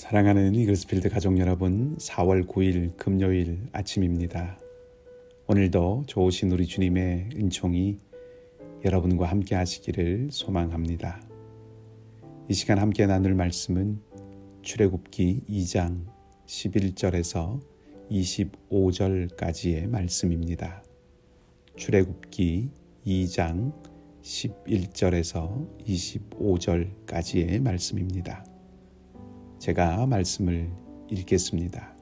사랑하는 이글스필드 가족 여러분, 4월 9일 금요일 아침입니다. 오늘도 좋으신 우리 주님의 은총이 여러분과 함께 하시기를 소망합니다. 이 시간 함께 나눌 말씀은 출애굽기 2장 11절에서 25절까지의 말씀입니다. 출애굽기 2장 11절에서 25절까지의 말씀입니다. 제가 말씀을 읽겠습니다.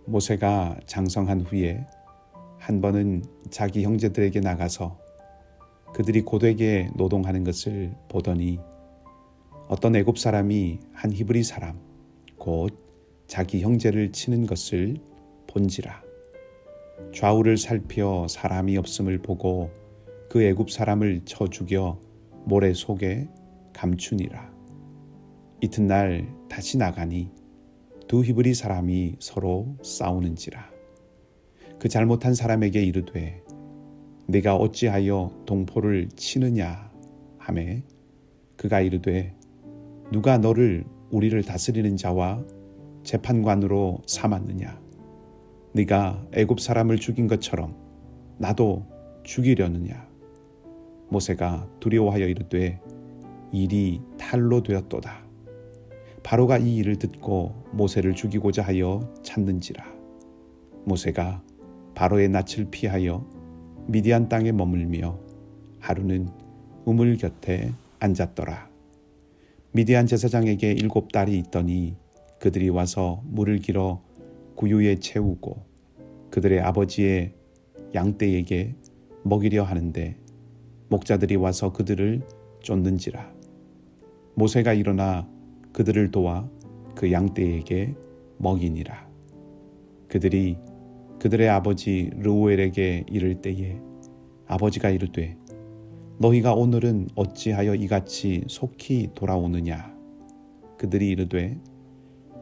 모세가 장성한 후에 한 번은 자기 형제들에게 나가서 그들이 고되게 노동하는 것을 보더니 어떤 애굽 사람이 한 히브리 사람 곧 자기 형제를 치는 것을 본지라. 좌우를 살펴 사람이 없음을 보고 그 애굽 사람을 쳐 죽여 모래 속에 감추니라. 이튿날 다시 나가니 두 히브리 사람이 서로 싸우는지라. 그 잘못한 사람에게 이르되 네가 어찌하여 동포를 치느냐 하매 그가 이르되 누가 너를 우리를 다스리는 자와 재판관으로 삼았느냐. 네가 애굽 사람을 죽인 것처럼 나도 죽이려느냐. 모세가 두려워하여 이르되 일이 탈로 되었도다. 바로가 이 일을 듣고 모세를 죽이고자 하여 찾는지라. 모세가 바로의 낯을 피하여 미디안 땅에 머물며 하루는 우물 곁에 앉았더라. 미디안 제사장에게 7딸이 있더니 그들이 와서 물을 길어 구유에 채우고 그들의 아버지의 양떼에게 먹이려 하는데 목자들이 와서 그들을 쫓는지라. 모세가 일어나 그들을 도와 그 양떼에게 먹이니라. 그들이 그들의 아버지 르우엘에게 이를 때에 아버지가 이르되 너희가 오늘은 어찌하여 이같이 속히 돌아오느냐. 그들이 이르되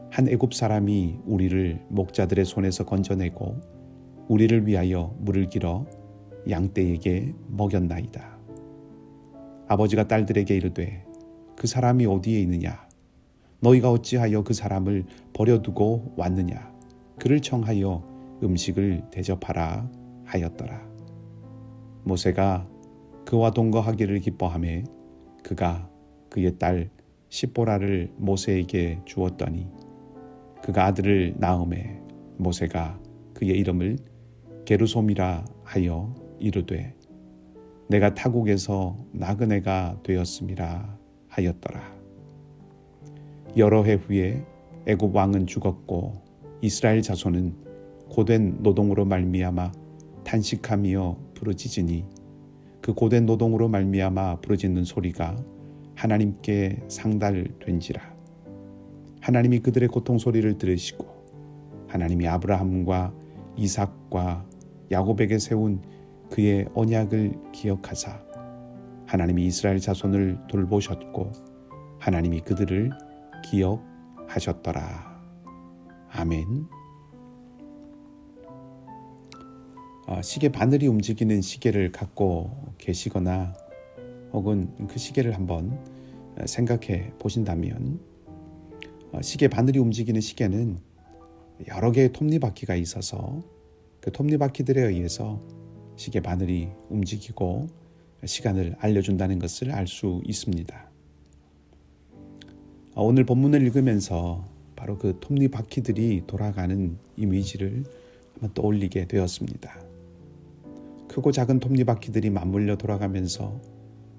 한 애굽 사람이 우리를 목자들의 손에서 건져내고 우리를 위하여 물을 길어 양떼에게 먹였나이다. 아버지가 딸들에게 이르되 그 사람이 어디에 있느냐. 너희가 어찌하여 그 사람을 버려두고 왔느냐. 그를 청하여 음식을 대접하라 하였더라. 모세가 그와 동거하기를 기뻐하매 그가 그의 딸 십보라를 모세에게 주었더니 그가 아들을 낳음에 모세가 그의 이름을 게르솜이라 하여 이르되 내가 타국에서 나그네가 되었음이라 하였더라. 여러 해 후에 애굽 왕은 죽었고 이스라엘 자손은 고된 노동으로 말미암아 탄식하며 부르짖으니 그 고된 노동으로 말미암아 부르짖는 소리가 하나님께 상달된지라. 하나님이 그들의 고통 소리를 들으시고 하나님이 아브라함과 이삭과 야곱에게 세운 그의 언약을 기억하사 하나님이 이스라엘 자손을 돌보셨고 하나님이 그들을 기억하셨더라. 아멘. 시계 바늘이 움직이는 시계를 갖고 계시거나 혹은 그 시계를 한번 생각해 보신다면 시계 바늘이 움직이는 시계는 여러 개의 톱니바퀴가 있어서 그 톱니바퀴들에 의해서 시계 바늘이 움직이고 시간을 알려준다는 것을 알 수 있습니다. 오늘 본문을 읽으면서 바로 그 톱니바퀴들이 돌아가는 이미지를 한번 떠올리게 되었습니다. 크고 작은 톱니바퀴들이 맞물려 돌아가면서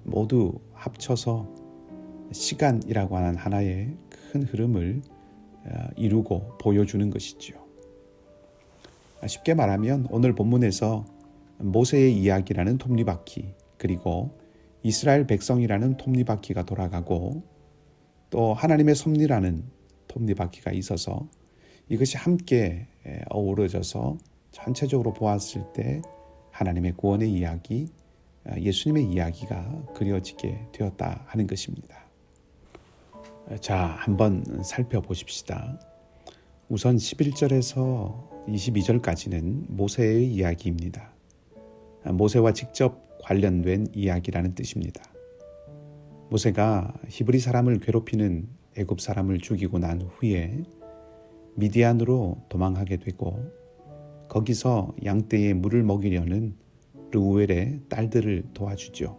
모두 합쳐서 시간이라고 하는 하나의 큰 흐름을 이루고 보여주는 것이죠. 쉽게 말하면 오늘 본문에서 모세의 이야기라는 톱니바퀴 그리고 이스라엘 백성이라는 톱니바퀴가 돌아가고 또 하나님의 섭리라는 톱니바퀴가 있어서 이것이 함께 어우러져서 전체적으로 보았을 때 하나님의 구원의 이야기, 예수님의 이야기가 그려지게 되었다 하는 것입니다. 자, 한번 살펴보십시다. 우선 11절에서 22절까지는 모세의 이야기입니다. 모세와 직접 관련된 이야기라는 뜻입니다. 모세가 히브리 사람을 괴롭히는 애굽 사람을 죽이고 난 후에 미디안으로 도망하게 되고 거기서 양떼에 물을 먹이려는 르우엘의 딸들을 도와주죠.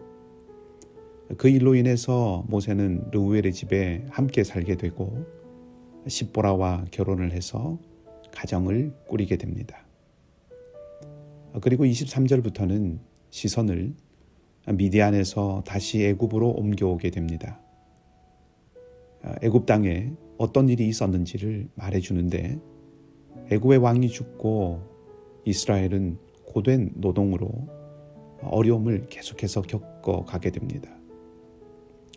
그 일로 인해서 모세는 르우엘의 집에 함께 살게 되고 십보라와 결혼을 해서 가정을 꾸리게 됩니다. 그리고 23절부터는 시선을 미디안에서 다시 애굽으로 옮겨오게 됩니다. 애굽 땅에 어떤 일이 있었는지를 말해주는데 애굽의 왕이 죽고 이스라엘은 고된 노동으로 어려움을 계속해서 겪어가게 됩니다.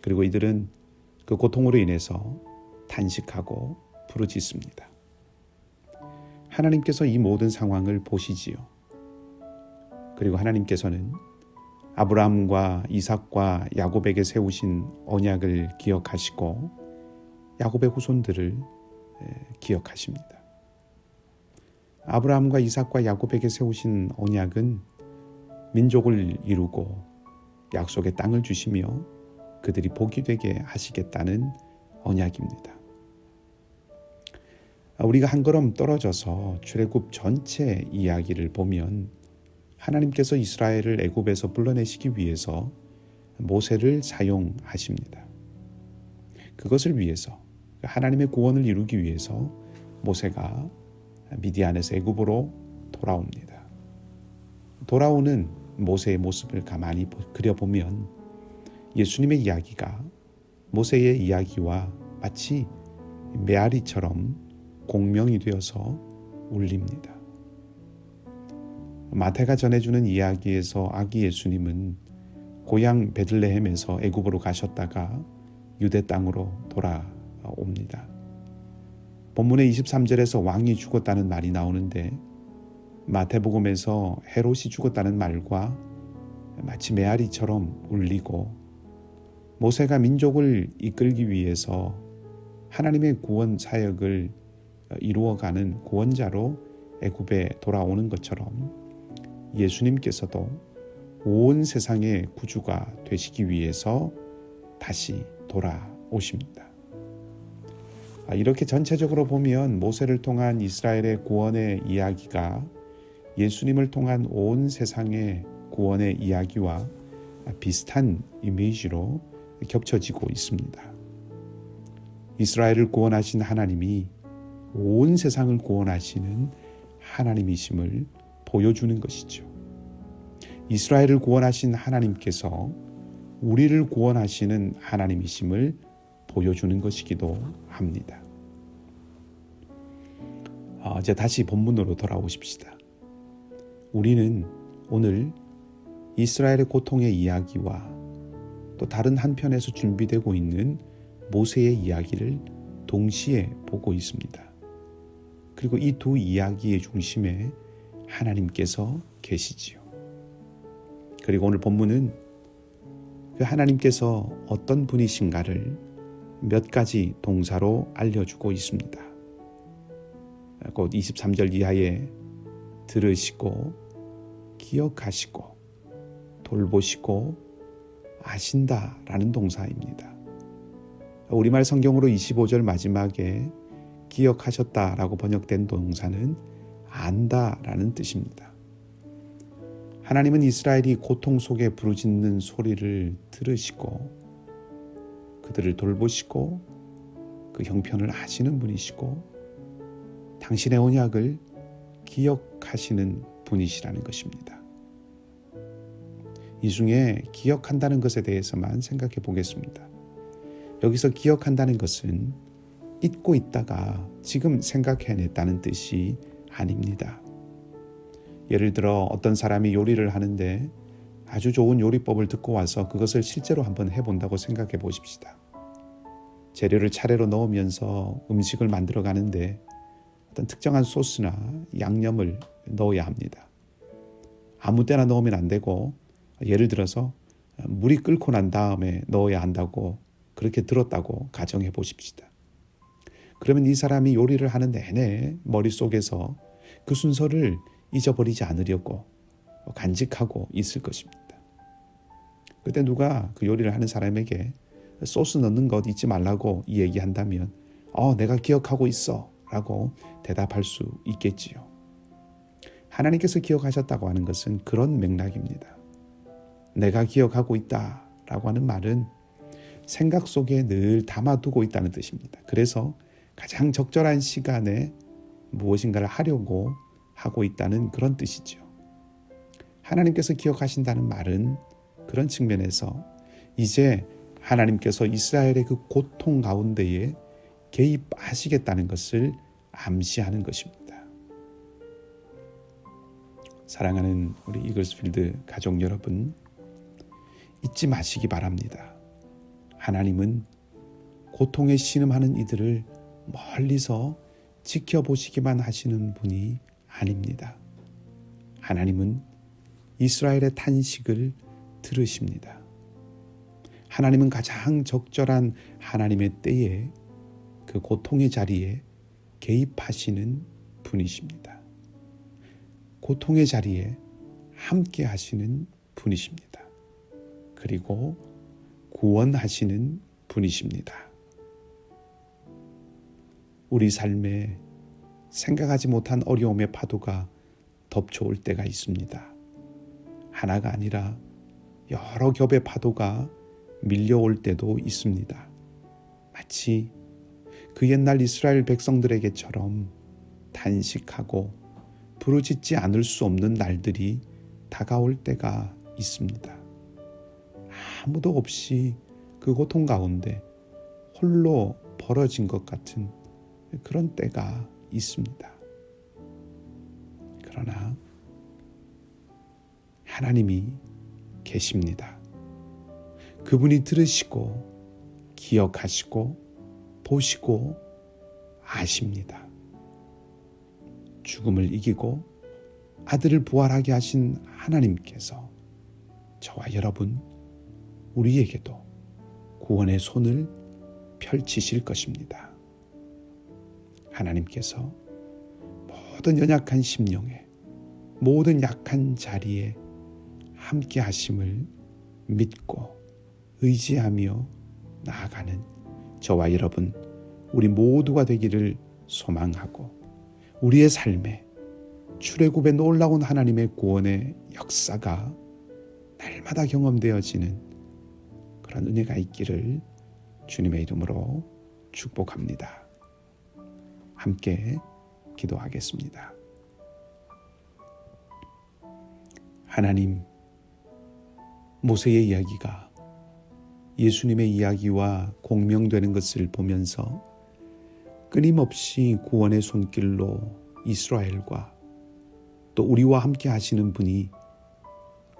그리고 이들은 그 고통으로 인해서 탄식하고 부르짖습니다. 하나님께서 이 모든 상황을 보시지요. 그리고 하나님께서는 아브라함과 이삭과 야곱에게 세우신 언약을 기억하시고 야곱의 후손들을 기억하십니다. 아브라함과 이삭과 야곱에게 세우신 언약은 민족을 이루고 약속의 땅을 주시며 그들이 복이 되게 하시겠다는 언약입니다. 우리가 한 걸음 떨어져서 출애굽 전체 이야기를 보면 하나님께서 이스라엘을 애굽에서 불러내시기 위해서 모세를 사용하십니다. 그것을 위해서 하나님의 구원을 이루기 위해서 모세가 미디안에서 애굽으로 돌아옵니다. 돌아오는 모세의 모습을 가만히 그려보면 예수님의 이야기가 모세의 이야기와 마치 메아리처럼 공명이 되어서 울립니다. 마태가 전해주는 이야기에서 아기 예수님은 고향 베들레헴에서 애굽으로 가셨다가 유대 땅으로 돌아옵니다. 본문의 23절에서 왕이 죽었다는 말이 나오는데 마태복음에서 헤롯이 죽었다는 말과 마치 메아리처럼 울리고 모세가 민족을 이끌기 위해서 하나님의 구원 사역을 이루어가는 구원자로 애굽에 돌아오는 것처럼 예수님께서도 온 세상의 구주가 되시기 위해서 다시 돌아오십니다. 이렇게 전체적으로 보면 모세를 통한 이스라엘의 구원의 이야기가 예수님을 통한 온 세상의 구원의 이야기와 비슷한 이미지로 겹쳐지고 있습니다. 이스라엘을 구원하신 하나님이 온 세상을 구원하시는 하나님이심을 보여주는 것이죠. 이스라엘을 구원하신 하나님께서 우리를 구원하시는 하나님이심을 보여주는 것이기도 합니다. 이제 다시 본문으로 돌아오십시다. 우리는 오늘 이스라엘의 고통의 이야기와 또 다른 한편에서 준비되고 있는 모세의 이야기를 동시에 보고 있습니다. 그리고 이 두 이야기의 중심에 하나님께서 계시지요. 그리고 오늘 본문은 그 하나님께서 어떤 분이신가를 몇 가지 동사로 알려주고 있습니다. 곧 23절 이하에 들으시고 기억하시고 돌보시고 아신다라는 동사입니다. 우리말 성경으로 25절 마지막에 기억하셨다라고 번역된 동사는 안다라는 뜻입니다. 하나님은 이스라엘이 고통 속에 부르짖는 소리를 들으시고 그들을 돌보시고 그 형편을 아시는 분이시고 당신의 언약을 기억하시는 분이시라는 것입니다. 이 중에 기억한다는 것에 대해서만 생각해 보겠습니다. 여기서 기억한다는 것은 잊고 있다가 지금 생각해냈다는 뜻이 아닙니다. 예를 들어 어떤 사람이 요리를 하는데 아주 좋은 요리법을 듣고 와서 그것을 실제로 한번 해본다고 생각해 보십시다. 재료를 차례로 넣으면서 음식을 만들어 가는데 어떤 특정한 소스나 양념을 넣어야 합니다. 아무 때나 넣으면 안 되고 예를 들어서 물이 끓고 난 다음에 넣어야 한다고 그렇게 들었다고 가정해 보십시다. 그러면 이 사람이 요리를 하는 내내 머릿속에서 그 순서를 잊어버리지 않으려고 간직하고 있을 것입니다. 그때 누가 그 요리를 하는 사람에게 소스 넣는 것 잊지 말라고 얘기한다면 내가 기억하고 있어 라고 대답할 수 있겠지요. 하나님께서 기억하셨다고 하는 것은 그런 맥락입니다. 내가 기억하고 있다 라고 하는 말은 생각 속에 늘 담아두고 있다는 뜻입니다. 그래서 가장 적절한 시간에 무엇인가를 하려고 하고 있다는 그런 뜻이죠. 하나님께서 기억하신다는 말은 그런 측면에서 이제 하나님께서 이스라엘의 그 고통 가운데에 개입하시겠다는 것을 암시하는 것입니다. 사랑하는 우리 이글스필드 가족 여러분, 잊지 마시기 바랍니다. 하나님은 고통에 신음하는 이들을 멀리서 지켜보시기만 하시는 분이 아닙니다. 하나님은 이스라엘의 탄식을 들으십니다. 하나님은 가장 적절한 하나님의 때에 그 고통의 자리에 개입하시는 분이십니다. 고통의 자리에 함께 하시는 분이십니다. 그리고 구원하시는 분이십니다. 우리 삶에 생각하지 못한 어려움의 파도가 덮쳐올 때가 있습니다. 하나가 아니라 여러 겹의 파도가 밀려올 때도 있습니다. 마치 그 옛날 이스라엘 백성들에게처럼 단식하고 부르짖지 않을 수 없는 날들이 다가올 때가 있습니다. 아무도 없이 그 고통 가운데 홀로 벌어진 것 같은 그런 때가 있습니다. 그러나 하나님이 계십니다. 그분이 들으시고 기억하시고 보시고 아십니다. 죽음을 이기고 아들을 부활하게 하신 하나님께서 저와 여러분, 우리에게도 구원의 손을 펼치실 것입니다. 하나님께서 모든 연약한 심령에, 모든 약한 자리에 함께 하심을 믿고 의지하며 나아가는 저와 여러분, 우리 모두가 되기를 소망하고 우리의 삶에 출애굽의 놀라운 하나님의 구원의 역사가 날마다 경험되어지는 그런 은혜가 있기를 주님의 이름으로 축복합니다. 함께 기도하겠습니다. 하나님, 모세의 이야기가 예수님의 이야기와 공명되는 것을 보면서 끊임없이 구원의 손길로 이스라엘과 또 우리와 함께 하시는 분이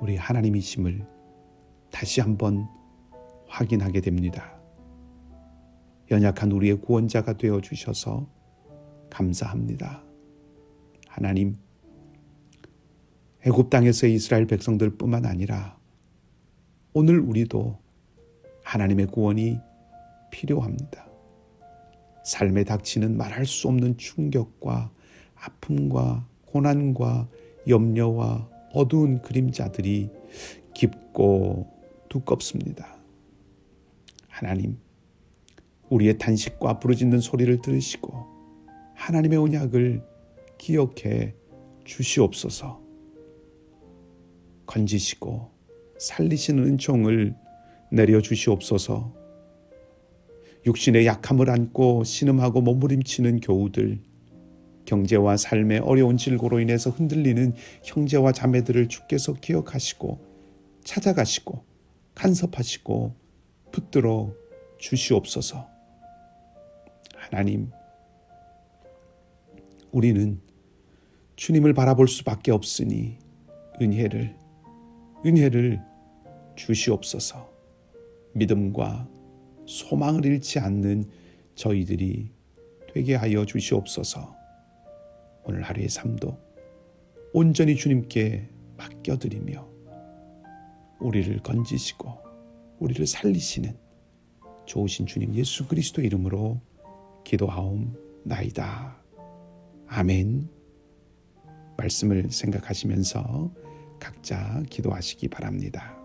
우리 하나님이심을 다시 한번 확인하게 됩니다. 연약한 우리의 구원자가 되어주셔서 감사합니다. 하나님, 애굽 땅에서의 이스라엘 백성들뿐만 아니라 오늘 우리도 하나님의 구원이 필요합니다. 삶에 닥치는 말할 수 없는 충격과 아픔과 고난과 염려와 어두운 그림자들이 깊고 두껍습니다. 하나님, 우리의 탄식과 부르짖는 소리를 들으시고 하나님의 언약을 기억해 주시옵소서. 건지시고 살리시는 은총을 내려주시옵소서. 육신의 약함을 안고 신음하고 몸부림치는 교우들, 경제와 삶의 어려운 질고로 인해서 흔들리는 형제와 자매들을 주께서 기억하시고 찾아가시고 간섭하시고 붙들어 주시옵소서. 하나님, 우리는 주님을 바라볼 수밖에 없으니 은혜를 주시옵소서. 믿음과 소망을 잃지 않는 저희들이 되게 하여 주시옵소서. 오늘 하루의 삶도 온전히 주님께 맡겨드리며 우리를 건지시고 우리를 살리시는 좋으신 주님 예수 그리스도 이름으로 기도하옵나이다. 아멘. 말씀을 생각하시면서 각자 기도하시기 바랍니다.